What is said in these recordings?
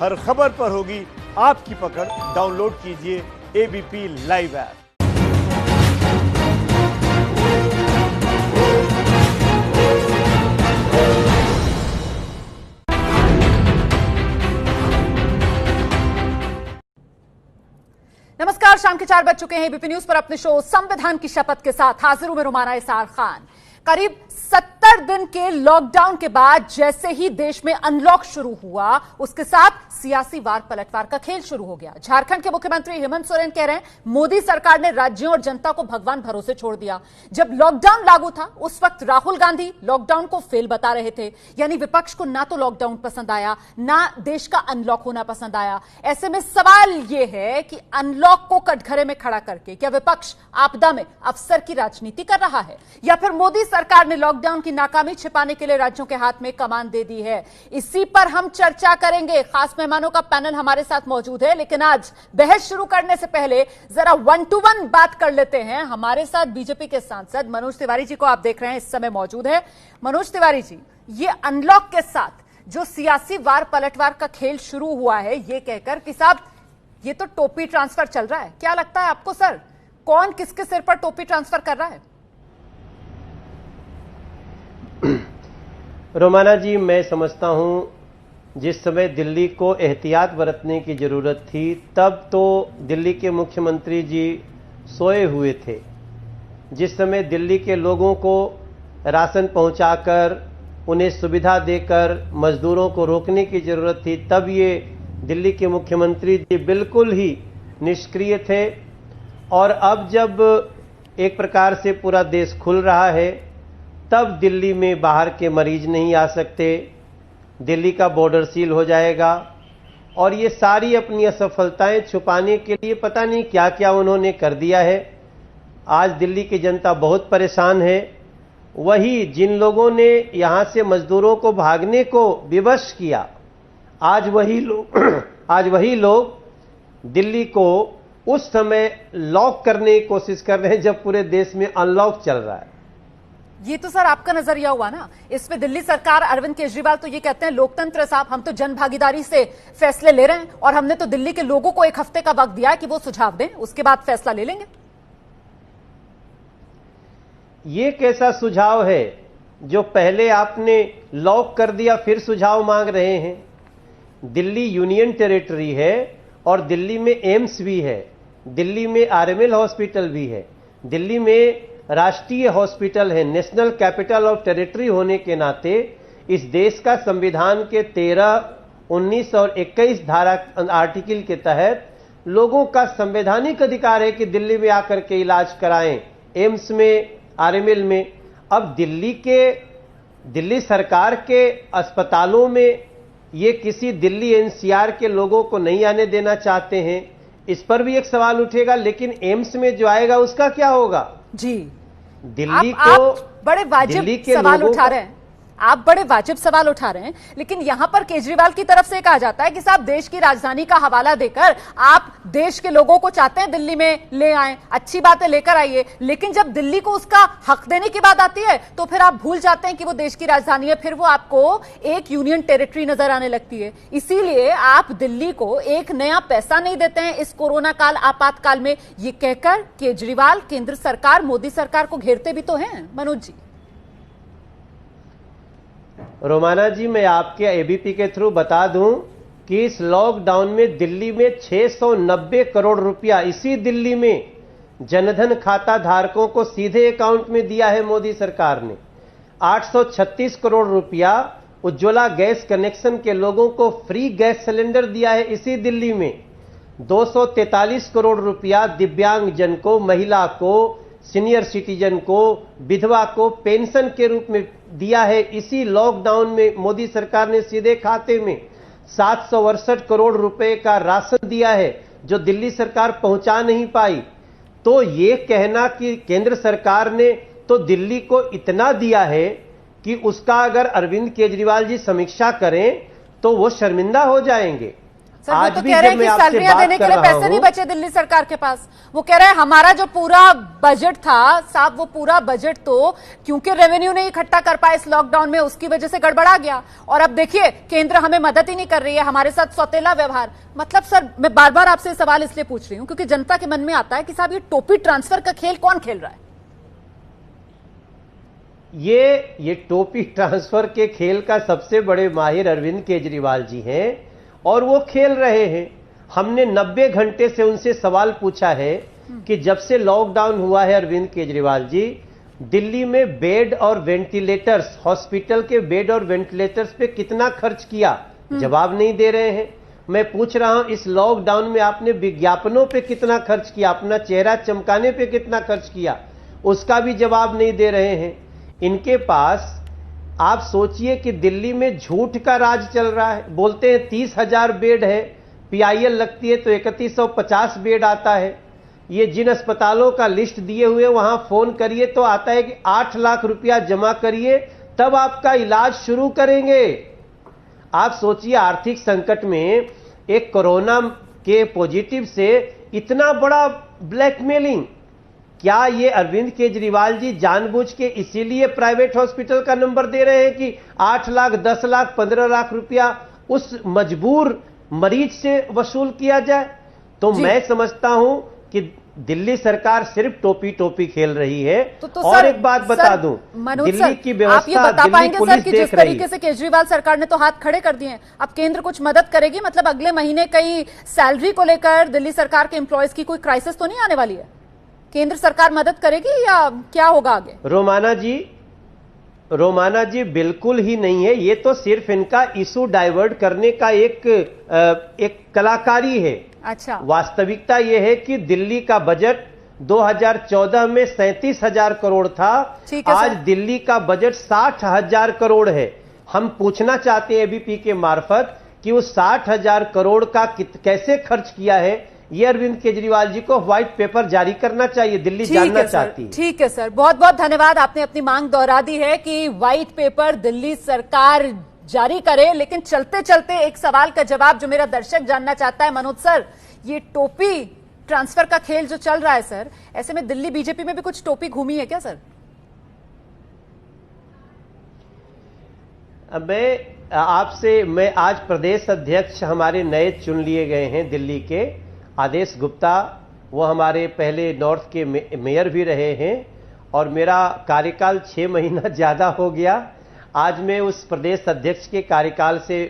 हर खबर पर होगी आपकी पकड़। डाउनलोड कीजिए एबीपी लाइव ऐप। नमस्कार, शाम के 4 बज चुके हैं। एबीपी न्यूज पर अपने शो संविधान की शपथ के साथ हाजिर हूं मैं रुमाना इसार खान। करीब 70 दिन के लॉकडाउन के बाद जैसे ही देश में अनलॉक शुरू हुआ, उसके साथ सियासी वार पलटवार का खेल शुरू हो गया। झारखंड के मुख्यमंत्री हेमंत सोरेन कह रहे हैं मोदी सरकार ने राज्यों और जनता को भगवान भरोसे छोड़ दिया। जब लॉकडाउन लागू था उस वक्त राहुल गांधी लॉकडाउन को फेल बता रहे थे, यानी विपक्ष को ना तो लॉकडाउन पसंद आया ना देश का अनलॉक होना पसंद आया। ऐसे में सवाल यह है कि अनलॉक को कटघरे में खड़ा करके क्या विपक्ष आपदा में अफसर की राजनीति कर रहा है, या फिर मोदी सरकार ने लॉकडाउन की नाकामी छिपाने के लिए राज्यों के हाथ में कमान दे दी है? इसी पर हम चर्चा करेंगे। खास मेहमानों का पैनल हमारे साथ मौजूद है, लेकिन आज बहस शुरू करने से पहले जरा 1 to 1 बात कर लेते हैं। हमारे साथ बीजेपी के सांसद मनोज तिवारी जी को आप देख रहे हैं इस समय मौजूद है। मनोज तिवारी जी, ये अनलॉक के साथ जो सियासी वार पलटवार का खेल शुरू हुआ है, ये कहकर कि साहब ये तो टोपी ट्रांसफर चल रहा है, क्या लगता है आपको सर, कौन किसके सिर पर टोपी ट्रांसफर कर रहा है? रोमाना जी, मैं समझता हूं जिस समय दिल्ली को एहतियात बरतने की जरूरत थी तब तो दिल्ली के मुख्यमंत्री जी सोए हुए थे। जिस समय दिल्ली के लोगों को राशन पहुंचाकर उन्हें सुविधा देकर मजदूरों को रोकने की जरूरत थी, तब ये दिल्ली के मुख्यमंत्री जी बिल्कुल ही निष्क्रिय थे। और अब जब एक प्रकार से पूरा देश खुल रहा है तब दिल्ली में बाहर के मरीज नहीं आ सकते, दिल्ली का बॉर्डर सील हो जाएगा। और ये सारी अपनी असफलताएं छुपाने के लिए पता नहीं क्या क्या उन्होंने कर दिया है। आज दिल्ली की जनता बहुत परेशान है। वही जिन लोगों ने यहां से मजदूरों को भागने को विवश किया, आज वही लोग दिल्ली को उस समय लॉक करने की कोशिश कर रहे हैं जब पूरे देश में अनलॉक चल रहा है। ये तो सर आपका नजरिया हुआ ना। इसमें दिल्ली सरकार, अरविंद केजरीवाल तो ये कहते हैं लोकतंत्र साहब, हम तो जन भागीदारी से फैसले ले रहे हैं और हमने तो दिल्ली के लोगों को 1 हफ्ते का वक्त दिया है कि वो सुझाव दें, उसके बाद फैसला ले लेंगे। ये कैसा सुझाव है जो पहले आपने लॉक कर दिया फिर सुझाव मांग रहे हैं? दिल्ली यूनियन टेरिटरी है और दिल्ली में एम्स भी है, दिल्ली में आरएमएल हॉस्पिटल भी है, दिल्ली में राष्ट्रीय हॉस्पिटल है। नेशनल कैपिटल ऑफ टेरिटरी होने के नाते इस देश का संविधान के 13, 19 और 21 धारा आर्टिकल के तहत लोगों का संवैधानिक अधिकार है कि दिल्ली में आकर के इलाज कराएं, एम्स में, आरएमएल में। अब दिल्ली सरकार के अस्पतालों में ये किसी दिल्ली एनसीआर के लोगों को नहीं आने देना चाहते हैं, इस पर भी एक सवाल उठेगा। लेकिन एम्स में जो आएगा उसका क्या होगा? जी, दिल्ली आप बड़े वाजिब सवाल उठा रहे हैं, आप बड़े वाजिब सवाल उठा रहे हैं। लेकिन यहां पर केजरीवाल की तरफ से कहा जाता है कि साहब देश की राजधानी का हवाला देकर आप देश के लोगों को चाहते हैं दिल्ली में ले आए, अच्छी बातें लेकर आइए, लेकिन जब दिल्ली को उसका हक देने की बात आती है तो फिर आप भूल जाते हैं कि वो देश की राजधानी है, फिर वो आपको एक यूनियन टेरिटरी नजर आने लगती है। इसीलिए आप दिल्ली को एक नया पैसा नहीं देते हैं इस कोरोना काल, आपातकाल में। ये कहकर केजरीवाल केंद्र सरकार, मोदी सरकार को घेरते भी तो हैं। मनोज जी, रोमाना जी, मैं आपके एबीपी के थ्रू बता दूं कि इस लॉकडाउन में दिल्ली में 690 करोड़ रुपया इसी दिल्ली में जनधन खाता धारकों को सीधे अकाउंट में दिया है मोदी सरकार ने। 836 करोड़ रुपया उज्ज्वला गैस कनेक्शन के लोगों को फ्री गैस सिलेंडर दिया है इसी दिल्ली में। 243 करोड़ रुपया दिव्यांग जन को, महिला को, सीनियर सिटीजन को, विधवा को पेंशन के रूप में दिया है इसी लॉकडाउन में मोदी सरकार ने सीधे खाते में। 768 करोड़ रुपए का राशन दिया है जो दिल्ली सरकार पहुंचा नहीं पाई। तो ये कहना कि केंद्र सरकार ने तो दिल्ली को इतना दिया है कि उसका अगर अरविंद केजरीवाल जी समीक्षा करें तो वो शर्मिंदा हो जाएंगे। सर वो आज तो भी कह रहे जब हैं मैं कि आपसे सैलरियां बात देने के कर लिए रहा पैसे नहीं हूं, बचे दिल्ली सरकार के पास। वो कह रहे हैं हमारा जो पूरा बजट था साहब, वो पूरा बजट तो क्योंकि रेवेन्यू नहीं इकट्ठा कर पाए इस लॉकडाउन में, उसकी वजह से गड़बड़ा गया। और अब देखिए केंद्र हमें मदद ही नहीं कर रही है, हमारे साथ सौतेला व्यवहार। मतलब सर मैं बार बार आपसे सवाल इसलिए पूछ रही हूं क्योंकि जनता के मन में आता है कि साहब ये टोपी ट्रांसफर का खेल कौन खेल रहा है? ये टोपी ट्रांसफर के खेल का सबसे बड़े माहिर अरविंद केजरीवाल जी हैं और वो खेल रहे हैं। हमने 90 घंटे से उनसे सवाल पूछा है कि जब से लॉकडाउन हुआ है अरविंद केजरीवाल जी, दिल्ली में बेड और वेंटिलेटर्स, हॉस्पिटल के बेड और वेंटिलेटर्स पे कितना खर्च किया, जवाब नहीं दे रहे हैं। मैं पूछ रहा हूं इस लॉकडाउन में आपने विज्ञापनों पे कितना खर्च किया, अपना चेहरा चमकाने पे कितना खर्च किया, उसका भी जवाब नहीं दे रहे हैं। इनके पास आप सोचिए कि दिल्ली में झूठ का राज चल रहा है। बोलते हैं 30,000 बेड है, पीआईएल लगती है तो 3150 बेड आता है। ये जिन अस्पतालों का लिस्ट दिए हुए वहां फोन करिए तो आता है कि 8 लाख रुपया जमा करिए तब आपका इलाज शुरू करेंगे। आप सोचिए आर्थिक संकट में एक कोरोना के पॉजिटिव से इतना बड़ा ब्लैकमेलिंग। क्या ये अरविंद केजरीवाल जी जानबूझ के इसीलिए प्राइवेट हॉस्पिटल का नंबर दे रहे हैं कि 8 लाख, 10 लाख, 15 लाख रुपया उस मजबूर मरीज से वसूल किया जाए? तो मैं समझता हूं कि दिल्ली सरकार सिर्फ टोपी खेल रही है। तो और एक बात बता दूं, दिल्ली की व्यवस्था, आप ये बता पाएंगे सर कि जिस तरीके है। से केजरीवाल सरकार ने तो हाथ खड़े कर दिए हैं, अब केंद्र कुछ मदद करेगी? मतलब अगले महीने कई सैलरी को लेकर दिल्ली सरकार के एम्प्लॉयज की कोई क्राइसिस तो नहीं आने वाली है? केंद्र सरकार मदद करेगी या क्या होगा आगे? रोमाना जी बिल्कुल ही नहीं है। ये तो सिर्फ इनका इशू डाइवर्ट करने का एक कलाकारी है। अच्छा, वास्तविकता यह है कि दिल्ली का बजट 2014 में 37,000 करोड़ था, आज दिल्ली का बजट 60,000 करोड़ है। हम पूछना चाहते हैं एबीपी के मार्फत कि उस 60,000 करोड़ का कैसे खर्च किया है, ये अरविंद केजरीवाल जी को व्हाइट पेपर जारी करना चाहिए। दिल्ली जानना चाहती है। ठीक है सर, बहुत बहुत धन्यवाद। आपने अपनी मांग दोहरा दी है कि व्हाइट पेपर दिल्ली सरकार जारी करे। लेकिन चलते चलते एक सवाल का जवाब जो मेरा दर्शक जानना चाहता है, मनोज सर, ये टोपी ट्रांसफर का खेल जो चल रहा है सर, ऐसे में दिल्ली बीजेपी में भी कुछ टोपी घूमी है क्या सर? मैं आज प्रदेश अध्यक्ष हमारे नए चुन लिए गए हैं दिल्ली के, आदेश गुप्ता। वो हमारे पहले नॉर्थ के मेयर भी रहे हैं और मेरा कार्यकाल 6 महीना ज्यादा हो गया। आज मैं उस प्रदेश अध्यक्ष के कार्यकाल से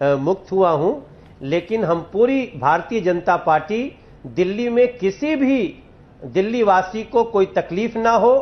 मुक्त हुआ हूं, लेकिन हम पूरी भारतीय जनता पार्टी दिल्ली में किसी भी दिल्ली वासी को कोई तकलीफ ना हो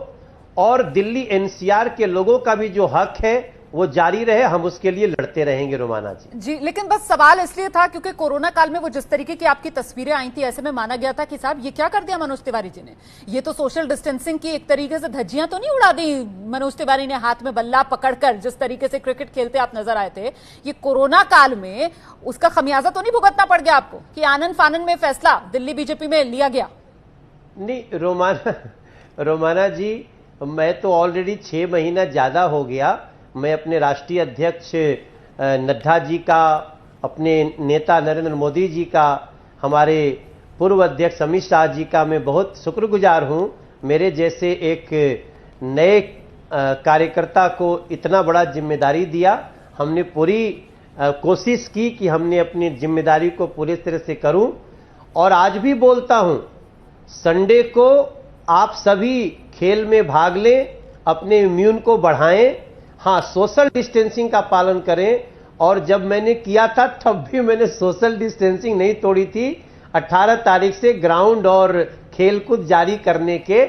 और दिल्ली एनसीआर के लोगों का भी जो हक है वो जारी रहे, हम उसके लिए लड़ते रहेंगे रोमाना जी। लेकिन बस सवाल इसलिए था क्योंकि कोरोना काल में वो जिस तरीके की आपकी तस्वीरें आई थी, ऐसे में माना गया था कि साहब ये क्या कर दिया मनोज तिवारी जी ने, ये तो सोशल डिस्टेंसिंग की एक तरीके से धज्जियां तो नहीं उड़ा दी मनोज तिवारी ने हाथ में बल्ला पकड़कर, जिस तरीके से क्रिकेट खेलते आप नजर आए थे। ये कोरोना काल में उसका खमियाजा तो नहीं भुगतना पड़ गया आपको कि आनन फानन में फैसला दिल्ली बीजेपी में लिया गया? नहीं रोमाना जी, मैं तो ऑलरेडी 6 महीना ज्यादा हो गया। मैं अपने राष्ट्रीय अध्यक्ष नड्डा जी का, अपने नेता नरेंद्र मोदी जी का, हमारे पूर्व अध्यक्ष अमित शाह जी का मैं बहुत शुक्रगुजार हूं। मेरे जैसे एक नए कार्यकर्ता को इतना बड़ा जिम्मेदारी दिया। हमने पूरी कोशिश की कि हमने अपनी जिम्मेदारी को पूरी तरह से करूं और आज भी बोलता हूं, संडे को आप सभी खेल में भाग लें, अपने इम्यून को बढ़ाएं। हाँ, सोशल डिस्टेंसिंग का पालन करें। और जब मैंने किया था तब भी मैंने सोशल डिस्टेंसिंग नहीं तोड़ी थी। 18 तारीख से ग्राउंड और खेलकूद जारी करने के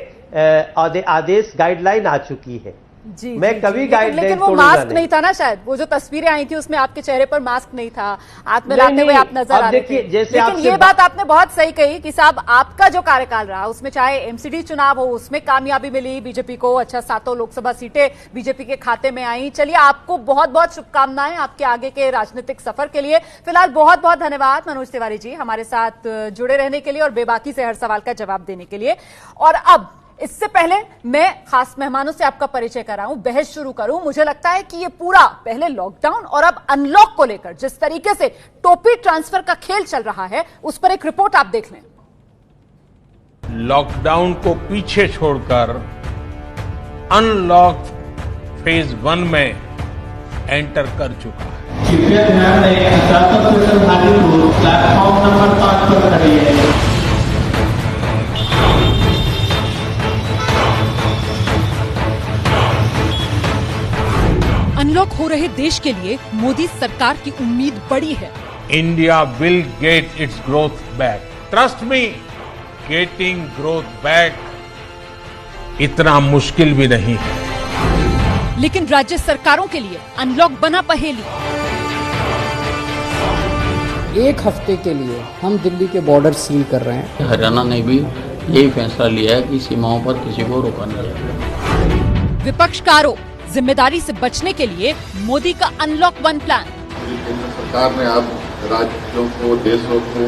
आदेश, गाइडलाइन आ चुकी है। जी, मैं कभी गाइडलाइन लेकिन वो मास्क नहीं था ना, शायद वो जो तस्वीरें आई थी उसमें आपके चेहरे पर मास्क नहीं था, हाथ में लाते हुए आप नजर आ रहे थे। लेकिन ये बात आपने बहुत सही कही कि साहब आपका जो कार्यकाल रहा उसमें चाहे एमसीडी चुनाव हो, उसमें कामयाबी मिली बीजेपी को। अच्छा, 7 लोकसभा सीटें बीजेपी के खाते में आई। चलिए, आपको बहुत बहुत शुभकामनाएं आपके आगे के राजनीतिक सफर के लिए। फिलहाल बहुत बहुत धन्यवाद मनोज तिवारी जी हमारे साथ जुड़े रहने के लिए और बेबाकी से हर सवाल का जवाब देने के लिए। और अब इससे पहले मैं खास मेहमानों से आपका परिचय कराऊं, बहस शुरू करूं, मुझे लगता है कि ये पूरा पहले लॉकडाउन और अब अनलॉक को लेकर जिस तरीके से टोपी ट्रांसफर का खेल चल रहा है, उस पर एक रिपोर्ट आप देख लें। लॉकडाउन को पीछे छोड़कर अनलॉक फेज 1 में एंटर कर चुका है। कृपया ध्यान दें, प्लेटफॉर्म नंबर 5 पर खड़ी है। अनलॉक हो रहे देश के लिए मोदी सरकार की उम्मीद बड़ी है। India will get it's growth back. Trust me, getting growth back इतना मुश्किल भी नहीं है। लेकिन राज्य सरकारों के लिए अनलॉक बना पहेली। एक हफ्ते के लिए हम दिल्ली के बॉर्डर सील कर रहे हैं। हरियाणा ने भी यही फैसला लिया है कि सीमाओं पर किसी को रोका नहीं जाएगा। विपक्ष का आरोप, जिम्मेदारी से बचने के लिए मोदी का अनलॉक 1 प्लान। केंद्र सरकार ने अब राज्यों को, देशों को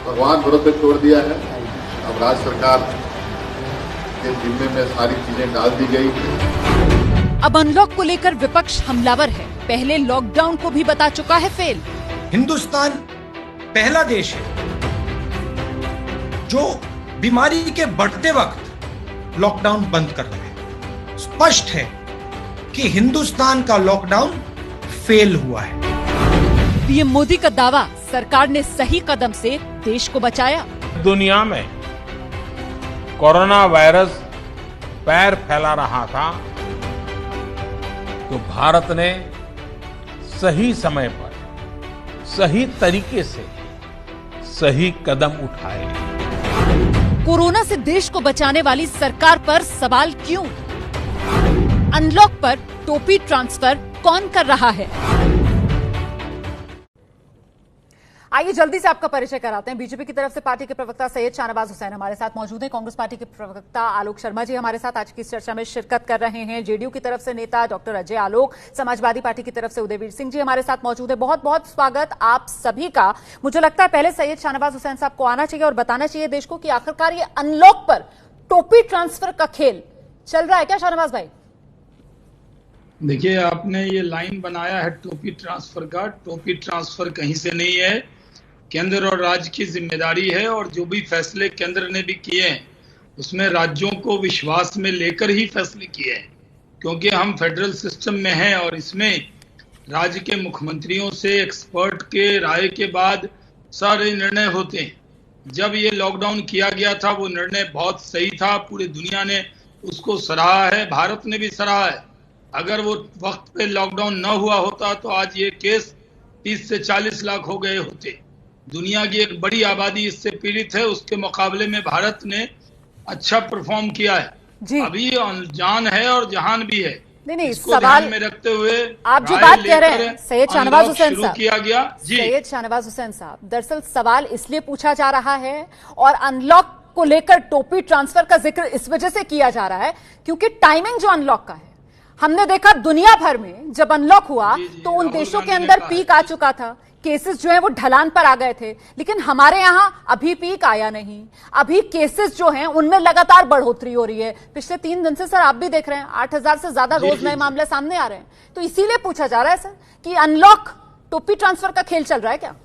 भगवान भरोसे छोड़ दिया है। अब राज्य सरकार के जिम्मे में सारी चीजें डाल दी गई। अब अनलॉक को लेकर विपक्ष हमलावर है। पहले लॉकडाउन को भी बता चुका है फेल। हिंदुस्तान पहला देश है जो बीमारी के बढ़ते वक्त लॉकडाउन बंद कर रहे हैं। स्पष्ट है कि हिंदुस्तान का लॉकडाउन फेल हुआ है। पीएम मोदी का दावा, सरकार ने सही कदम से देश को बचाया। दुनिया में कोरोना वायरस पैर फैला रहा था तो भारत ने सही समय पर, सही तरीके से सही कदम उठाए। कोरोना से देश को बचाने वाली सरकार पर सवाल क्यों? अनलॉक पर टोपी ट्रांसफर कौन कर रहा है? आइए जल्दी से आपका परिचय कराते हैं। बीजेपी की तरफ से पार्टी के प्रवक्ता सैयद शाहनवाज हुसैन हमारे साथ मौजूद हैं। कांग्रेस पार्टी के प्रवक्ता आलोक शर्मा जी हमारे साथ आज की इस चर्चा में शिरकत कर रहे हैं। जेडीयू की तरफ से नेता डॉक्टर अजय आलोक, समाजवादी पार्टी की तरफ से उदयवीर सिंह जी हमारे साथ मौजूद है। बहुत बहुत स्वागत आप सभी का। मुझे लगता है पहले सैयद शाहनवाज हुसैन साहब को आना चाहिए और बताना चाहिए देश को कि आखिरकार ये अनलॉक पर टोपी ट्रांसफर का खेल चल रहा है क्या शाहनवाज भाई? देखिए, आपने ये लाइन बनाया है टोपी ट्रांसफर का। टोपी ट्रांसफर कहीं से नहीं है, केंद्र और राज्य की जिम्मेदारी है और जो भी फैसले केंद्र ने भी किए हैं उसमें राज्यों को विश्वास में लेकर ही फैसले किए हैं, क्योंकि हम फेडरल सिस्टम में हैं और इसमें राज्य के मुख्यमंत्रियों से एक्सपर्ट के राय के बाद सारे निर्णय होते हैं। जब ये लॉकडाउन किया गया था वो निर्णय बहुत सही था, पूरी दुनिया ने उसको सराहा है, भारत ने भी सराहा है। अगर वो वक्त पे लॉकडाउन न हुआ होता तो आज ये केस 30 से 40 लाख हो गए होते। दुनिया की एक बड़ी आबादी इससे पीड़ित है, उसके मुकाबले में भारत ने अच्छा परफॉर्म किया है जी। अभी जान है और जहान भी है। नहीं, इसको सवाल ध्यान में रखते हुए आप जो बात कह रहे हैं सैयद शाहनवाज हुसैन साहब, किया गया जी। सैयद शाहनवाज हुसैन साहब, दरअसल सवाल इसलिए पूछा जा रहा है और अनलॉक को लेकर टोपी ट्रांसफर का जिक्र इस वजह से किया जा रहा है क्योंकि टाइमिंग जो अनलॉक का है, हमने देखा दुनिया भर में जब अनलॉक हुआ तो उन देशों के अंदर पीक आ चुका था, केसेस जो है वो ढलान पर आ गए थे, लेकिन हमारे यहां अभी पीक आया नहीं। अभी केसेस जो हैं उनमें लगातार बढ़ोतरी हो रही है। पिछले 3 दिन से सर आप भी देख रहे हैं 8000 से ज्यादा रोज नए मामले सामने आ रहे हैं। तो इसीलिए पूछा जा रहा है सर कि अनलॉक टोपी ट्रांसफर का खेल चल रहा है क्या?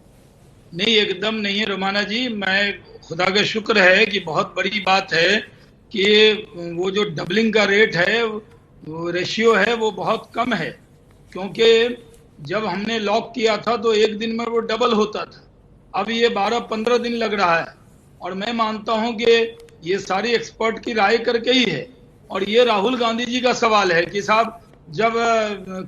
नहीं, एकदम नहीं है रोमाना जी। मैं खुदा का शुक्र है कि बहुत बड़ी बात है कि वो जो डबलिंग का रेट है, वो रेशियो है, वो बहुत कम है। क्योंकि जब हमने लॉक किया था तो एक दिन में वो डबल होता था, अब ये 12-15 दिन लग रहा है। और मैं मानता हूं कि ये सारी एक्सपर्ट की राय करके ही है। और ये राहुल गांधी जी का सवाल है कि साहब जब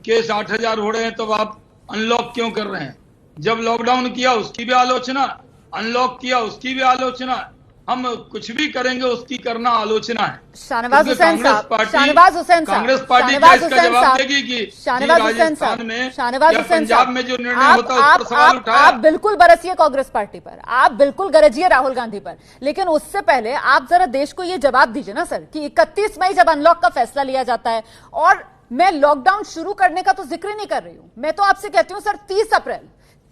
केस 8000 हो रहे हैं तो आप अनलॉक क्यों कर रहे हैं? जब लॉकडाउन किया उसकी भी आलोचना, अनलॉक किया उसकी भी आलोचना, हम कुछ भी करेंगे उसकी करना आलोचना है। शाहनवाज हुसैन साहब, शाहनवाज हुसैन साहब, कांग्रेस पार्टी क्या इसका जवाब देगी कि शाहनवाज हुसैन साहब, शाहनवाज हुसैन पंजाब में जो निर्णय होता है उस पर सवाल उठाया। आप बिल्कुल बरसिए कांग्रेस पार्टी पर, आप बिल्कुल गरजिए राहुल गांधी पर, लेकिन उससे पहले आप जरा देश को ये जवाब दीजिए ना सर कि 31 मई जब अनलॉक का फैसला लिया जाता है, और मैं लॉकडाउन शुरू करने का तो जिक्र नहीं कर रही हूं, मैं तो आपसे कहती हूं सर 30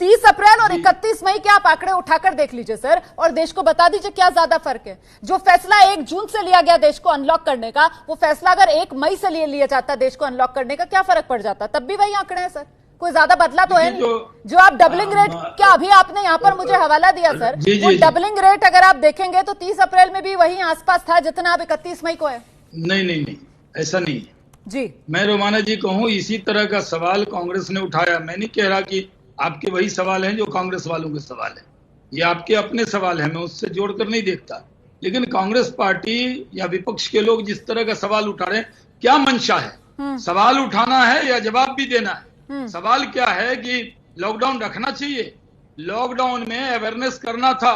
30 अप्रैल और 31 मई के आप आंकड़े उठाकर देख लीजिए सर, और देश को बता दीजिए क्या ज्यादा फर्क है। जो फैसला 1 जून से लिया गया देश को अनलॉक करने का, वो फैसला अगर 1 मई से लिया जाता देश को अनलॉक करने का, क्या फर्क पड़ जाता? तब भी वही आंकड़े हैं सर, कोई ज्यादा बदला तो है नहीं। जो आप डबलिंग रेट, क्या अभी आपने यहाँ पर मुझे हवाला दिया सर, वो डबलिंग रेट अगर आप देखेंगे तो 30 अप्रैल में भी वही आसपास था जितना अब 31 मई को है। नहीं, ऐसा नहीं है जी। मैं रोमाना जी कहूँ, इसी तरह का सवाल कांग्रेस ने उठाया। मैं नहीं कह रहा कि आपके वही सवाल हैं जो कांग्रेस वालों के सवाल है, ये आपके अपने सवाल हैं, मैं उससे जोड़कर नहीं देखता। लेकिन कांग्रेस पार्टी या विपक्ष के लोग जिस तरह का सवाल उठा रहे हैं, क्या मंशा है? सवाल उठाना है या जवाब भी देना है? सवाल क्या है कि लॉकडाउन रखना चाहिए, लॉकडाउन में अवेयरनेस करना था,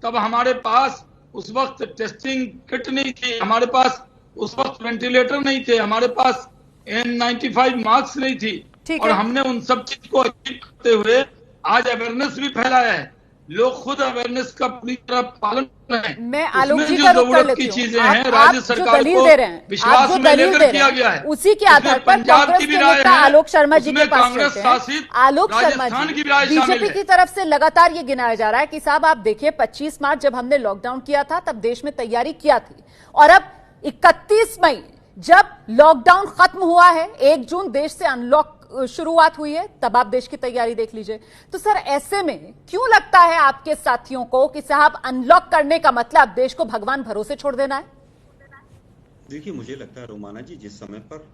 तब हमारे पास उस वक्त टेस्टिंग किट नहीं थी, हमारे पास उस वक्त वेंटिलेटर नहीं थे, हमारे पास N95 मास्क नहीं थी, और हमने उन सब चीज को अचीव करते हुए आज अवेयरनेस भी फैलाया है। लोग खुद अवेयरनेस का पूरी तरह पालन कर रहे हैं। मैं आलोक जी का रुख कर लेती हूँ। चीजें हैं राज्य सरकार को विश्वास में लेकर किया गया है, उसी के आधार पर कांग्रेस के नेता आलोक शर्मा जी के पास चलते हैं। आलोक शर्मा जी, बीजेपी की तरफ से लगातार ये गिनाया जा रहा है कि साहब आप देखिए 25 मार्च जब हमने लॉकडाउन किया था तब देश में तैयारी किया थी, और अब 31 मई जब लॉकडाउन खत्म हुआ है, 1 जून देश से अनलॉक शुरुआत हुई है, तब आप देश की तैयारी देख लीजिए। तो सर ऐसे में क्यों लगता है आपके साथियों को कि साहब अनलॉक करने का मतलब देश को भगवान भरोसे छोड़ देना है? देखिए, मुझे लगता है रोमाना जी, जिस समय पर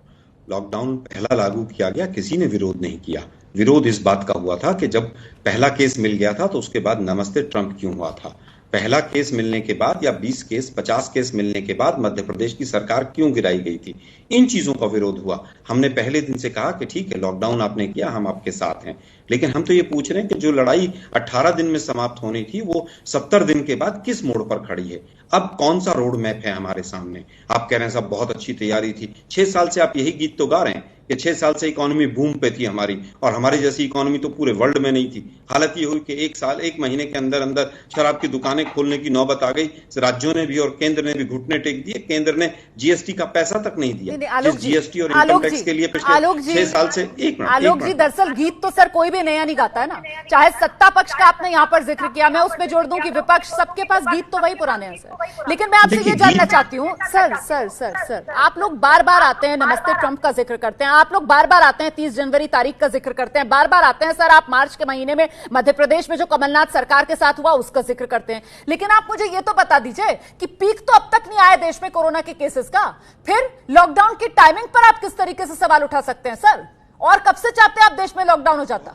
लॉकडाउन पहला लागू किया गया किसी ने विरोध नहीं किया। विरोध इस बात का हुआ था कि जब पहला केस मिल गया था तो उसके बाद नमस्ते ट्रंप क्यों हुआ था। पहला केस मिलने के बाद या 20 केस 50 केस मिलने के बाद मध्य प्रदेश की सरकार क्यों गिराई गई थी, इन चीजों का विरोध हुआ। हमने पहले दिन से कहा कि ठीक है लॉकडाउन आपने किया, हम आपके साथ हैं, लेकिन हम तो ये पूछ रहे हैं कि जो लड़ाई 18 दिन में समाप्त होनी थी वो 70 दिन के बाद किस मोड़ पर खड़ी है। अब कौन सा रोड मैप है हमारे सामने? आप कह रहे हैं साहब बहुत अच्छी तैयारी थी, 6 साल से आप यही गीत तो गा रहे हैं कि 6 साल से इकोनॉमी बूम पे थी हमारी, और हमारी जैसी इकोनॉमी तो पूरे वर्ल्ड में नहीं थी। हालत ये हुई कि 1 महीने के अंदर अंदर शराब की दुकानें खोलने की नौबत आ गई। राज्यों ने भी और केंद्र ने भी घुटने टेक दिए। केंद्र ने जीएसटी का पैसा तक नहीं दिया, जिस जीएसटी और इनकम टैक्स के लिए पिछले 6 साल से आलोक जी, दरअसल गीत तो सर कोई भी नया नहीं गाता है ना, चाहे सत्ता पक्ष का आपने यहाँ पर जिक्र किया, मैं उसमें जोड़ दूं कि विपक्ष, सबके पास गीत तो वही पुराने हैं सर। लेकिन मैं आपसे ये जानना चाहती हूँ सर, आप लोग बार बार आते हैं, नमस्ते ट्रंप का जिक्र करते हैं, आप लोग बार बार आते हैं 30 जनवरी तारीख का जिक्र करते हैं, बार बार आते हैं सर आप मार्च के महीने में मध्य प्रदेश में जो कमलनाथ सरकार के साथ हुआ उसका जिक्र करते हैं। लेकिन आप मुझे ये तो बता दीजिए कि पीक तो अब तक नहीं आया देश में कोरोना के केसेस का, फिर लॉकडाउन की टाइमिंग पर आप किस तरीके से सवाल उठा सकते हैं सर? और कब से चाहते हैं आप देश में लॉकडाउन हो जाता?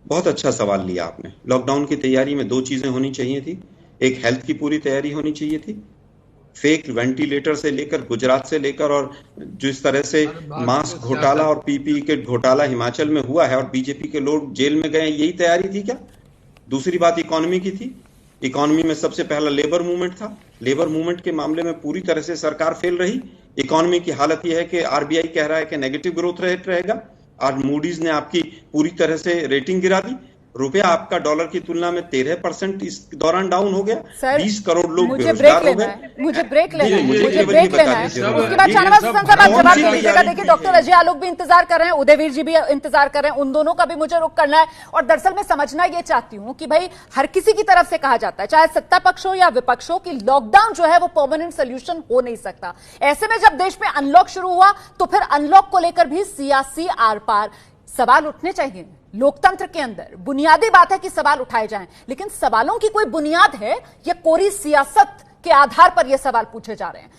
बहुत अच्छा सवाल लिया आपने। लॉकडाउन की तैयारी में 2 चीजें होनी चाहिए थी। एक हेल्थ की पूरी तैयारी होनी चाहिए थी, फेक वेंटिलेटर से लेकर, गुजरात से लेकर, और जिस तरह से मास्क घोटाला और पीपीई किट घोटाला हिमाचल में हुआ है और बीजेपी के लोग जेल में गए, यही तैयारी थी क्या? दूसरी बात इकोनॉमी की थी। इकोनॉमी में सबसे पहला लेबर मूवमेंट था। लेबर मूवमेंट के मामले में पूरी तरह से सरकार फेल रही। इकोनॉमी की हालत यह है कि आरबीआई कह रहा है कि नेगेटिव ग्रोथ रेट रहेगा, और मूडीज ने आपकी पूरी तरह से रेटिंग गिरा दी। रुपया आपका डॉलर की तुलना में 13% इस दौरान डाउन हो गया। 20 करोड़ लोग बेरोजगार हो गए। मुझे ब्रेक लेना है। उसके बाद शाहनवाज हुसैन साहब आप जवाब दीजिएगा। देखिए डॉक्टर अजय आलोक भी इंतजार कर रहे हैं, उदयवीर जी भी इंतजार कर रहे हैं, उन दोनों का भी मुझे रुख करना है। और दरअसल मैं समझना ये चाहती हूँ कि भाई हर किसी की तरफ से कहा जाता है, चाहे सत्ता पक्ष हो या विपक्ष हो, कि लॉकडाउन जो है वो परमानेंट सोल्यूशन हो नहीं सकता। ऐसे में जब देश में अनलॉक शुरू हुआ तो फिर अनलॉक को लेकर भी सियासी आर पार सवाल उठने चाहिए। लोकतंत्र के अंदर बुनियादी बात है कि सवाल उठाए जाएं, लेकिन सवालों की कोई बुनियाद है या कोरी सियासत के आधार पर यह सवाल पूछे जा रहे हैं?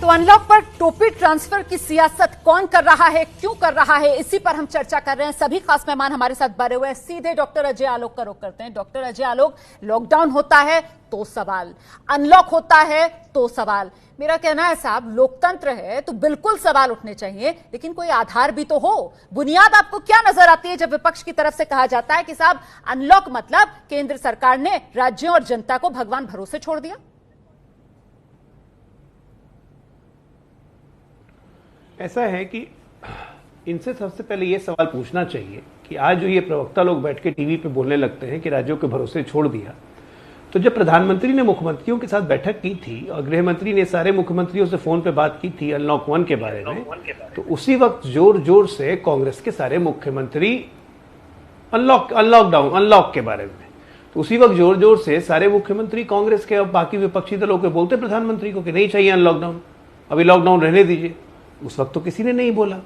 तो अनलॉक पर टोपी ट्रांसफर की सियासत कौन कर रहा है, क्यों कर रहा है, इसी पर हम चर्चा कर रहे हैं। सभी खास मेहमान हमारे साथ बने हुए हैं। सीधे डॉक्टर अजय आलोक का रुख करते हैं। डॉक्टर अजय आलोक, लॉकडाउन होता है तो सवाल, अनलॉक होता है तो सवाल। मेरा कहना है साहब, लोकतंत्र है तो बिल्कुल सवाल उठने चाहिए, लेकिन कोई आधार भी तो हो। बुनियाद आपको क्या नजर आती है जब विपक्ष की तरफ से कहा जाता है कि साहब अनलॉक मतलब केंद्र सरकार ने राज्यों और जनता को भगवान भरोसे छोड़ दिया? ऐसा है कि इनसे सबसे पहले यह सवाल पूछना चाहिए कि आज जो ये प्रवक्ता लोग बैठ के टीवी पे बोलने लगते हैं कि राज्यों के भरोसे छोड़ दिया, तो जब प्रधानमंत्री ने मुख्यमंत्रियों के साथ बैठक की थी और गृह मंत्री ने सारे मुख्यमंत्रियों से फोन पे बात की थी अनलॉक 1 के बारे में, तो उसी वक्त जोर जोर से कांग्रेस के सारे मुख्यमंत्री अनलॉक के बारे में। तो उसी वक्त जोर जोर से सारे मुख्यमंत्री कांग्रेस के और बाकी विपक्षी दलों के बोलते प्रधानमंत्री को कि नहीं चाहिए अनलॉकडाउन, अभी लॉकडाउन रहने दीजिए। उस वक्त तो किसी ने नहीं बोला।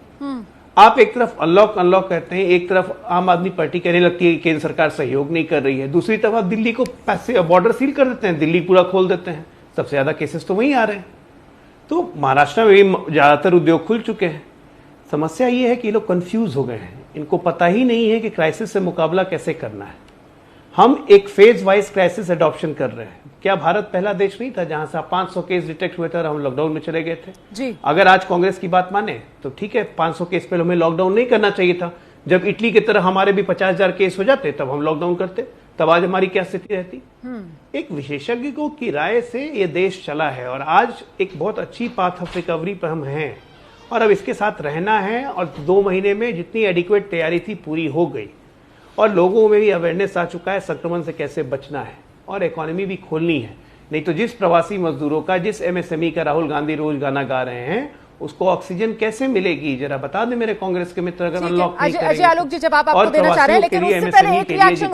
आप एक तरफ अनलॉक कहते हैं, एक तरफ आम आदमी पार्टी कहने लगती है कि केंद्र सरकार सहयोग नहीं कर रही है, दूसरी तरफ आप दिल्ली को बॉर्डर सील कर देते हैं, दिल्ली पूरा खोल देते हैं। सबसे ज्यादा केसेस तो वहीं आ रहे हैं। तो महाराष्ट्र में भी ज्यादातर उद्योग खुल चुके हैं। समस्या ये है कि ये लोग कंफ्यूज हो गए हैं, इनको पता ही नहीं है कि क्राइसिस से मुकाबला कैसे करना है। हम एक फेज वाइज क्राइसिस अडॉप्शन कर रहे हैं। क्या भारत पहला देश नहीं था जहां से 500 केस डिटेक्ट हुए थे और हम लॉकडाउन में चले गए थे? जी। अगर आज कांग्रेस की बात माने तो ठीक है, 500 केस पहले हमें लॉकडाउन नहीं करना चाहिए था। जब इटली की तरह हमारे भी 50,000 केस हो जाते तब हम लॉकडाउन करते, तब आज हमारी क्या स्थिति रहती? एक विशेषज्ञों की राय से ये देश चला है और आज एक बहुत अच्छी पाथ ऑफ रिकवरी पर हम हैं और अब इसके साथ रहना है। और 2 महीने में जितनी एडिक्वेट तैयारी थी पूरी हो गई और लोगों में भी अवेयरनेस आ चुका है संक्रमण से कैसे बचना है और इकोनॉमी भी खोलनी है। नहीं तो जिस प्रवासी मजदूरों का, जिस एमएसएमई का राहुल गांधी रोज गाना गा रहे हैं, उसको ऑक्सीजन कैसे मिलेगी? जरा बता दें मेरे कांग्रेस के मित्र, अगर अनलॉक नहीं करेंगे। अजय आलोक जी, जब आपको देना चाह रहे हैं, लेकिन उससे पहले एक रिएक्शन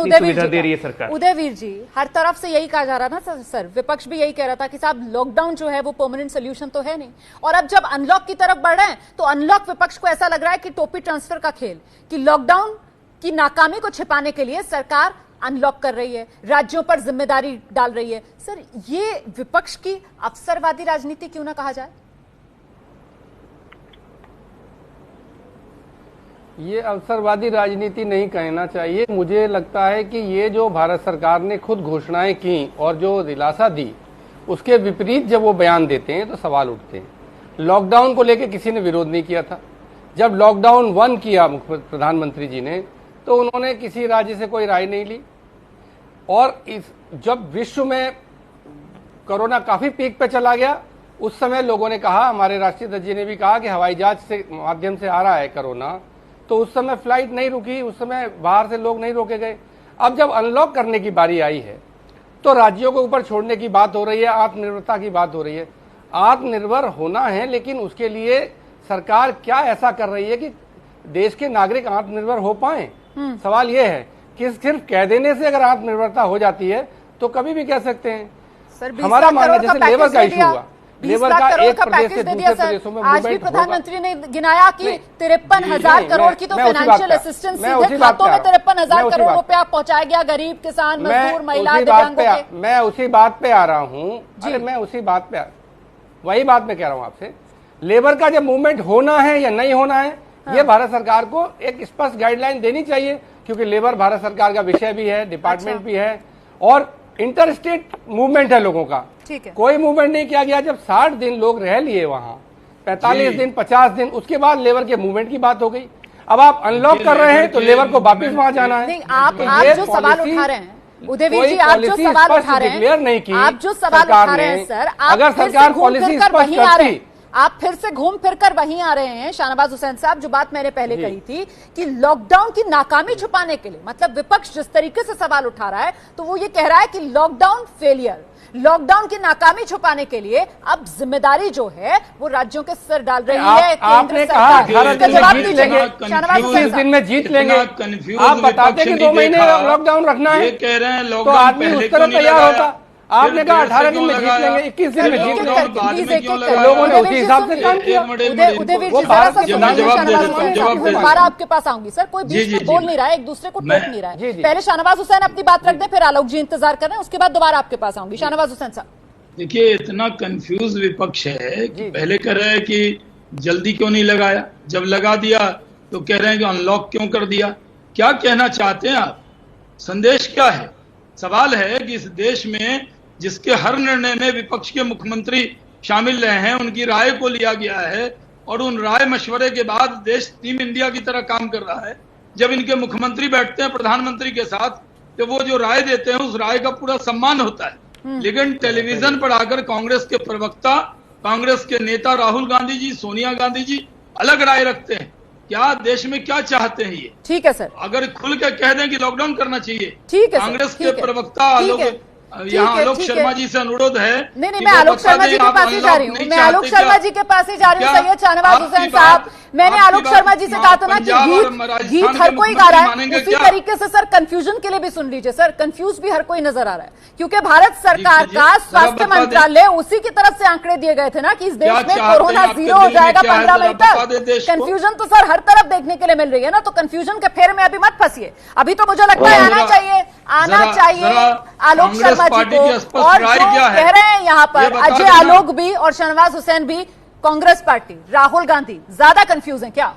उदयवीर जी, हर तरफ से यही कहा जा रहा था ना सर, विपक्ष भी यही कह रहा था कि साहब लॉकडाउन जो है वो परमानेंट सोल्यूशन तो है नहीं, और अब जब अनलॉक की तरफ बढ़ रहे हैं तो अनलॉक विपक्ष को ऐसा लग रहा है कि टोपी ट्रांसफर का खेल, कि लॉकडाउन की नाकामी को छिपाने के लिए सरकार अनलॉक कर रही है, राज्यों पर जिम्मेदारी डाल रही है। सर, ये विपक्ष की अवसरवादी राजनीति क्यों ना कहा जाए? ये अवसरवादी राजनीति नहीं कहना चाहिए। मुझे लगता है कि ये जो भारत सरकार ने खुद घोषणाएं की और जो दिलासा दी, उसके विपरीत जब वो बयान देते हैं तो सवाल उठते हैं। लॉकडाउन को लेकर किसी ने विरोध नहीं किया था। जब लॉकडाउन 1 किया प्रधानमंत्री जी ने, तो उन्होंने किसी राज्य से कोई राय नहीं ली। और जब विश्व में कोरोना काफी पीक पे चला गया, उस समय लोगों ने कहा, हमारे राष्ट्रीय अध्यक्ष जी ने भी कहा कि हवाई जहाज से माध्यम से आ रहा है कोरोना, तो उस समय फ्लाइट नहीं रुकी, उस समय बाहर से लोग नहीं रोके गए। अब जब अनलॉक करने की बारी आई है तो राज्यों के ऊपर छोड़ने की बात हो रही है, आत्मनिर्भरता की बात हो रही है। आत्मनिर्भर होना है, लेकिन उसके लिए सरकार क्या ऐसा कर रही है कि देश के नागरिक आत्मनिर्भर हो पाए? सवाल यह है कि सिर्फ कह देने से अगर आत्मनिर्भरता हो जाती है तो कभी भी कह सकते हैं। हमारा मानना, जैसे लेबर का इशू हुआ, 20 लाख करोड़ का पैकेज दे दिया सर। आज भी प्रधानमंत्री ने गिनाया कि 53,000 करोड़ की तो फाइनेंशियल असिस्टेंस सीधे खातों में 53,000 करोड़ रुपया पहुंचाया गया गरीब, किसान, मजदूर, महिला, दिव्यांगों के। मैं उसी बात पे आ रहा हूँ, मैं उसी बात पे वही बात मैं कह रहा हूँ आपसे। लेबर का जब मूवमेंट होना है या नहीं होना है, ये भारत सरकार को एक स्पष्ट गाइडलाइन देनी चाहिए, क्योंकि लेबर भारत सरकार का विषय भी है, डिपार्टमेंट भी है और इंटर स्टेट मूवमेंट है लोगों का। ठीक है। कोई मूवमेंट नहीं किया गया। जब 60 दिन लोग रह लिए वहां, 45 दिन, 50 दिन, उसके बाद लेबर के मूवमेंट की बात हो गई। अब आप अनलॉक कर रहे हैं तो लेबर को वापस वहां जाना है। नहीं, आप जो सवाल उठा रहे हैं उदयवीर जी, आप जो सवाल उठा रहे हैं, आप जो सवाल उठा रहे हैं सर, अगर सरकार पॉलिसी वहीं आ रहे हैं, आप फिर से घूम फिर कर वहीं आ रहे हैं। शाहनवाज हुसैन साहब, जो बात मैंने पहले कही थी कि लॉकडाउन की नाकामी छुपाने के लिए, मतलब विपक्ष जिस तरीके से सवाल उठा रहा है, तो वो ये कह रहा है कि लॉकडाउन फेलियर, लॉकडाउन की नाकामी छुपाने के लिए अब जिम्मेदारी जो है वो राज्यों के सर डाल रही है। आपने कहा 18 दिन में जीत लेंगे, 20 दिन में जीत लेंगे। आप बताते कि 2 महीने लॉकडाउन रखना है, कह रहे हैं तो आदमी उस तरह तैयार होता। आपने कहा 18 दिन में जीत लेंगे, 21 दिन में जीत लेंगे। लोगों ने उसी हिसाब से काम किया। उदयवीर जी, दोबारा आपके पास आऊंगी सर। कोई बीच में बोल नहीं रहा है, एक दूसरे को टोक नहीं रहा है। पहले शाहनवाज हुसैन अपनी बात रख दें, फिर आलोक जी इंतजार कर रहे हैं, उसके बाद दोबारा आपके पास आऊंगी। शाहनवाज हुसैन साहब, देखिए, इतना कंफ्यूज विपक्ष है कि पहले कह रहे हैं कि जल्दी क्यों नहीं लगाया, जब लगा दिया तो कह रहे हैं कि अनलॉक क्यों कर दिया। क्या कहना चाहते हैं आप? संदेश क्या है? सवाल है कि इस देश में जिसके हर निर्णय में विपक्ष के मुख्यमंत्री शामिल रहे हैं, उनकी राय को लिया गया है और उन राय मशवरे के बाद देश टीम इंडिया की तरह काम कर रहा है। जब इनके मुख्यमंत्री बैठते हैं प्रधानमंत्री के साथ, तो वो जो राय देते हैं उस राय का पूरा सम्मान होता है। लेकिन टेलीविजन पर आकर कांग्रेस के प्रवक्ता, कांग्रेस के नेता राहुल गांधी जी, सोनिया गांधी जी अलग राय रखते हैं। क्या देश में क्या चाहते हैं ये? ठीक है सर, अगर खुल के कह दें कि लॉकडाउन करना चाहिए, ठीक है, कांग्रेस के प्रवक्ता यहाँ आलोक शर्मा जी से अनुरोध है। नहीं, मैं आलोक शर्मा जी के पास ही जा रही हूँ। मैं आलोक शर्मा जी के पास ही जा रही हूँ। सैयद शाहनवाज हुसैन साहब, मैंने आलोक शर्मा जी से कहा था ना कि गीत हर कोई गा रहा है, उसी तरीके से सर कंफ्यूजन के लिए भी सुन लीजिए सर, कंफ्यूज भी हर कोई नजर आ रहा है, क्योंकि भारत सरकार का स्वास्थ्य मंत्रालय उसी की तरफ से आंकड़े दिए गए थे ना कि इस देश में कोरोना 0 हो जाएगा 15 मई तक। कंफ्यूजन तो सर हर तरफ देखने के लिए मिल रही है ना, तो कंफ्यूजन के फेर में अभी मत फंसिए। अभी तो मुझे लगता है आना चाहिए आलोक शर्मा जी को। और जो कह रहे हैं यहाँ पर अजय आलोक भी और शाहनवाज हुसैन भी, कांग्रेस पार्टी, राहुल गांधी ज्यादा कंफ्यूज है क्या?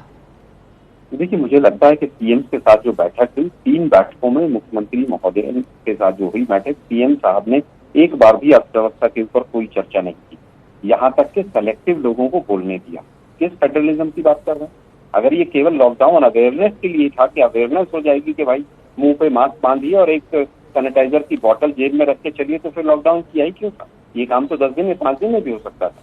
देखिए, मुझे लगता है कि पीएम के साथ जो बैठक हुई, 3 बैठकों में मुख्यमंत्री महोदय के साथ जो हुई बैठक, पीएम साहब ने एक बार भी अर्थव्यवस्था के ऊपर कोई चर्चा नहीं की, यहाँ तक के कलेक्टिव लोगों को बोलने दिया। किस फेडरलिज्म की बात कर रहे हैं? अगर ये केवल लॉकडाउन अवेयरनेस के लिए था कि अवेयरनेस हो जाएगी कि भाई मुंह पे मास्क बांधिए और एक सैनिटाइजर की बोतल जेब में रख के चलिए, तो फिर लॉकडाउन किया ही क्यों था? ये काम तो 10 दिन में 5 दिन में भी हो सकता था।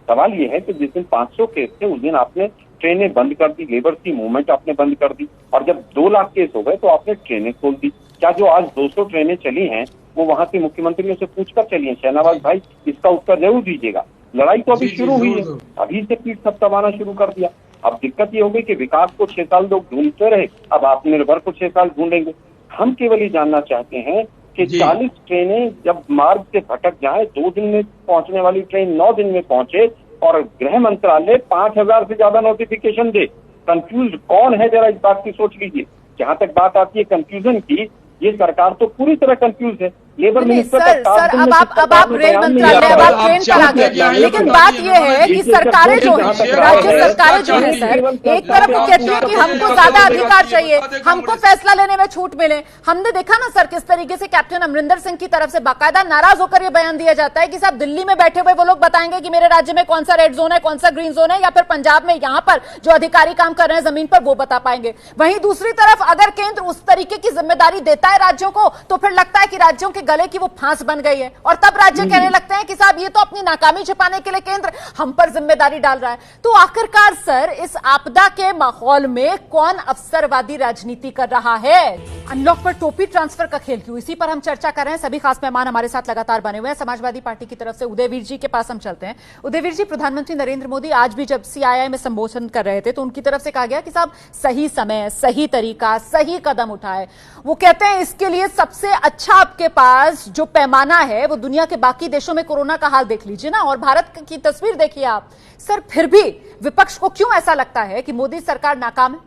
सवाल ये है कि जिस दिन 500 केस थे उस दिन आपने ट्रेनें बंद कर दी, लेबर की मूवमेंट आपने बंद कर दी, और जब 2 लाख केस हो गए तो आपने ट्रेनें खोल दी। क्या जो आज 200 ट्रेनें चली हैं वो वहां के मुख्यमंत्रियों से पूछकर चली हैं? शहनवाज भाई, इसका उत्तर जरूर दीजिएगा। लड़ाई तो अभी शुरू हुई है, अभी से पीठ थपथपाना शुरू कर दिया। अब दिक्कत ये हो गई कि विकास को 6 साल लोग ढूंढते रहे, अब आत्मनिर्भर को 6 साल ढूंढेंगे। हम केवल ये जानना चाहते हैं कि 40 ट्रेनें जब मार्ग से भटक जाए, 2 दिन में पहुंचने वाली ट्रेन 9 दिन में पहुंचे, और गृह मंत्रालय 5000 से ज्यादा नोटिफिकेशन दे। कंफ्यूज कौन है, जरा इस बात की सोच लीजिए। जहां तक बात आती है कंफ्यूजन की, ये सरकार तो पूरी तरह कंफ्यूज है। लेबर मिनिस्टर सर अब आप रेल मंत्रालय, अब आप ट्रेन पर आ गए, लेकिन बात यह है कि सरकारें जो है, राज्य सरकारें जो है सर, एक तरफ वो कहती है कि हमको ज्यादा अधिकार चाहिए, हमको फैसला लेने में छूट मिले। हमने देखा ना सर किस तरीके से कैप्टन अमरिंदर सिंह की तरफ से बाकायदा नाराज होकर ये बयान दिया जाता है कि साहब दिल्ली में बैठे हुए वो लोग बताएंगे कि मेरे राज्य में कौन सा रेड जोन है, कौन सा ग्रीन जोन है, या फिर पंजाब में यहाँ पर जो अधिकारी काम कर रहे हैं जमीन पर वो बता पाएंगे। वहीं दूसरी तरफ अगर केंद्र उस तरीके की जिम्मेदारी देता है राज्यों को, तो फिर लगता है कि राज्यों के गले की वो फांस बन गई है, और तब राज्य कहने लगते हैं कि साहब ये तो अपनी नाकामी छिपाने के लिए केंद्र हम पर जिम्मेदारी डाल रहा है। तो आखिरकार सर इस आपदा के माहौल में कौन अवसरवादी राजनीति कर रहा है? अनलॉक पर टोपी ट्रांसफर का खेल क्यों, इसी पर हम चर्चा कर रहे हैं। सभी खास मेहमान हमारे साथ लगातार बने हुए हैं। समाजवादी पार्टी की तरफ से उदयवीर जी के पास हम चलते हैं। उदयवीर जी, प्रधानमंत्री नरेंद्र मोदी आज भी जब सीआईआई में संबोधन कर रहे थे तो उनकी तरफ से कहा गया कि साहब सही समय, सही तरीका, सही कदम उठाए। वो कहते हैं इसके लिए सबसे अच्छा आपके पास जो पैमाना है वो दुनिया के बाकी देशों में कोरोना का हाल देख लीजिए ना, और भारत की तस्वीर देखिए आप। सर फिर भी विपक्ष को क्यों ऐसा लगता है कि मोदी सरकार नाकाम है?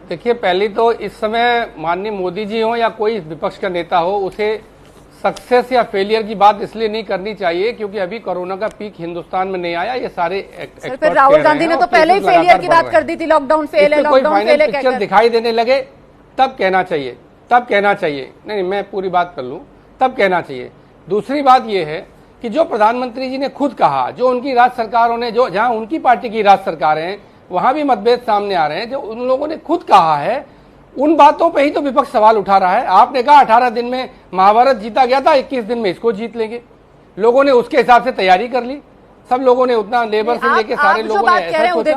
देखिए, पहली तो इस समय माननीय मोदी जी हो या कोई विपक्ष का नेता हो, उसे सक्सेस या फेलियर की बात इसलिए नहीं करनी चाहिए क्योंकि अभी कोरोना का पीक हिंदुस्तान में नहीं आया। ये सारे एक्सपर्ट फिर राहुल गांधी ने तो पहले ही फेलियर की बात कर दी थी, लॉकडाउन फेल है, लॉकडाउन फेल है कहकर दिखाई देने लगे तब कहना चाहिए, तब कहना चाहिए। नहीं, मैं पूरी बात कर लूं, तब कहना चाहिए। दूसरी बात यह है कि जो प्रधानमंत्री जी ने खुद कहा, जो उनकी राज्य सरकारों ने, जो जहां उनकी पार्टी की राज्य सरकारें हैं वहां भी मतभेद सामने आ रहे हैं, जो उन लोगों ने खुद कहा है उन बातों पे ही तो विपक्ष सवाल उठा रहा है। आपने कहा 18 दिन में महाभारत जीता गया था, 21 दिन में इसको जीत लेंगे। लोगों ने उसके हिसाब से तैयारी कर ली, सब लोगों ने उतना लेबर से लेके सारे लोगों ने ऐसा सोचा।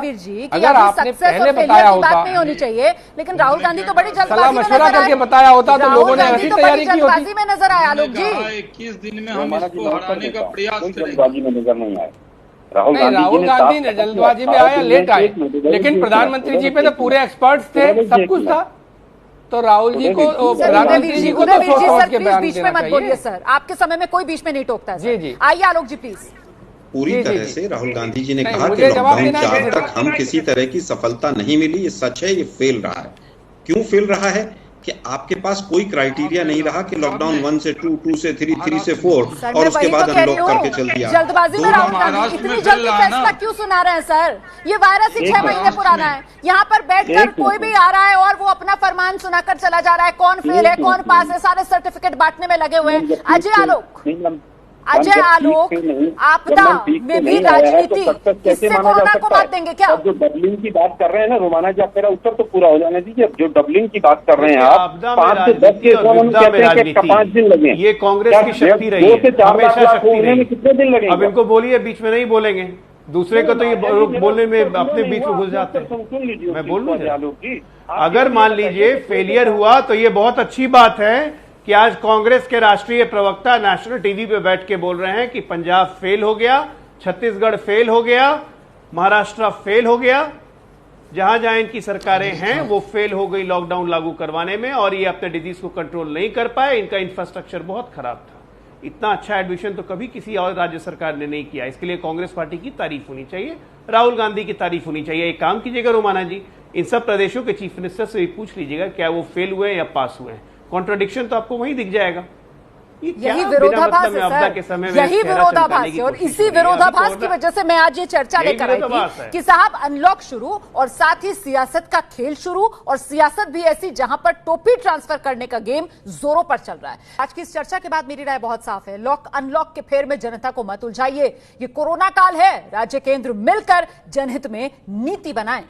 अगर आपने पहले बताया होता, नहीं होनी चाहिए, लेकिन राहुल गांधी तो बड़ी सलाह मशवरा करके बताया होता तो लोगों ने ऐसी तैयारी की होती। में नजर आया आलोक जी, 21 दिन में हम इसको हराने का प्रयास करेंगे। नजर नहीं आया राहुल गांधी ने जल्दबाजी में आया, लेट आए, लेकिन प्रधानमंत्री जी पे तो पूरे एक्सपर्ट्स थे, सब कुछ था। तो राहुल जी को, प्रधानमंत्री जी को तो सोच समझ के बयान बीच में मत बोलिए सर, आपके समय में कोई बीच में नहीं टोकता है। जी जी, आइए आलोक जी प्लीज। पूरी तरह से राहुल गांधी जी ने कहा कि लॉकडाउन के आज तक हम किसी तरह की सफलता नहीं मिली, ये सच है, ये फेल रहा है। क्यों फेल रहा है? कि आपके पास कोई क्राइटेरिया नहीं रहा कि लॉकडाउन 1 से 2, 2 से 3, 3 से 4 और उसके बाद अनलॉक करके चल दिया। जल्दबाजी में राहुल गांधी इतनी जल्दी फैसला क्यों सुना रहे हैं सर? ये वायरस ही 6 महीने पुराना है। यहाँ पर बैठकर कोई भी आ रहा है और वो अपना फरमान सुनाकर चला जा रहा है, कौन फेल है, कौन पास है, सारे सर्टिफिकेट बांटने में लगे हुए हैं। अजय आलोक, आपदा में भी राजनीति, इससे कोरोना को बात देंगे क्या? जो डबलिंग की बात कर रहे हैं ना रोमाना जी, आप मेरा उत्तर तो पूरा हो जाने दीजिए। जो डबलिंग की बात कर रहे हैं आप, 5 से 10 केस कहते हैं 5 दिन लगे। ये कांग्रेस की शक्ति रही है, 2 से 4 लाख होने में कितने दिन लगे? अब इनको बोलिए, बीच में नहीं बोलेंगे, दूसरे को तो ये बोलने में अपने बीच में घुस जाते हैं। मैं बोल लूं, अगर मान लीजिए फेलियर हुआ तो ये बहुत अच्छी बात है कि आज कांग्रेस के राष्ट्रीय प्रवक्ता नेशनल टीवी पे बैठ के बोल रहे हैं कि पंजाब फेल हो गया, छत्तीसगढ़ फेल हो गया, महाराष्ट्र फेल हो गया, जहां जहां इनकी सरकारें हैं वो फेल हो गई लॉकडाउन लागू करवाने में, और ये अपने डिजीज को कंट्रोल नहीं कर पाए, इनका इंफ्रास्ट्रक्चर बहुत खराब था। इतना अच्छा एडमिशन तो कभी किसी और राज्य सरकार ने नहीं किया। इसके लिए कांग्रेस पार्टी की तारीफ होनी चाहिए, राहुल गांधी की तारीफ होनी चाहिए। एक काम कीजिएगा रोमाना जी, इन सब प्रदेशों के चीफ मिनिस्टर से भी पूछ लीजिएगा क्या वो फेल हुए या पास हुए हैं। कॉन्ट्रडिक्शन तो आपको वहीं दिख जाएगा। यही विरोधाभास है सर, यही विरोधाभास है, और इसी विरोधाभास की वजह से मैं आज ये चर्चा लेकर आई थी कि साहब अनलॉक शुरू और साथ ही सियासत का खेल शुरू, और सियासत भी ऐसी जहां पर टोपी ट्रांसफर करने का गेम जोरों पर चल रहा है। आज की इस चर्चा के बाद मेरी राय बहुत साफ है, लॉक अनलॉक के फेर में जनता को मत उलझाइए। ये कोरोना काल है, राज्य केंद्र मिलकर जनहित में नीति बनाएं।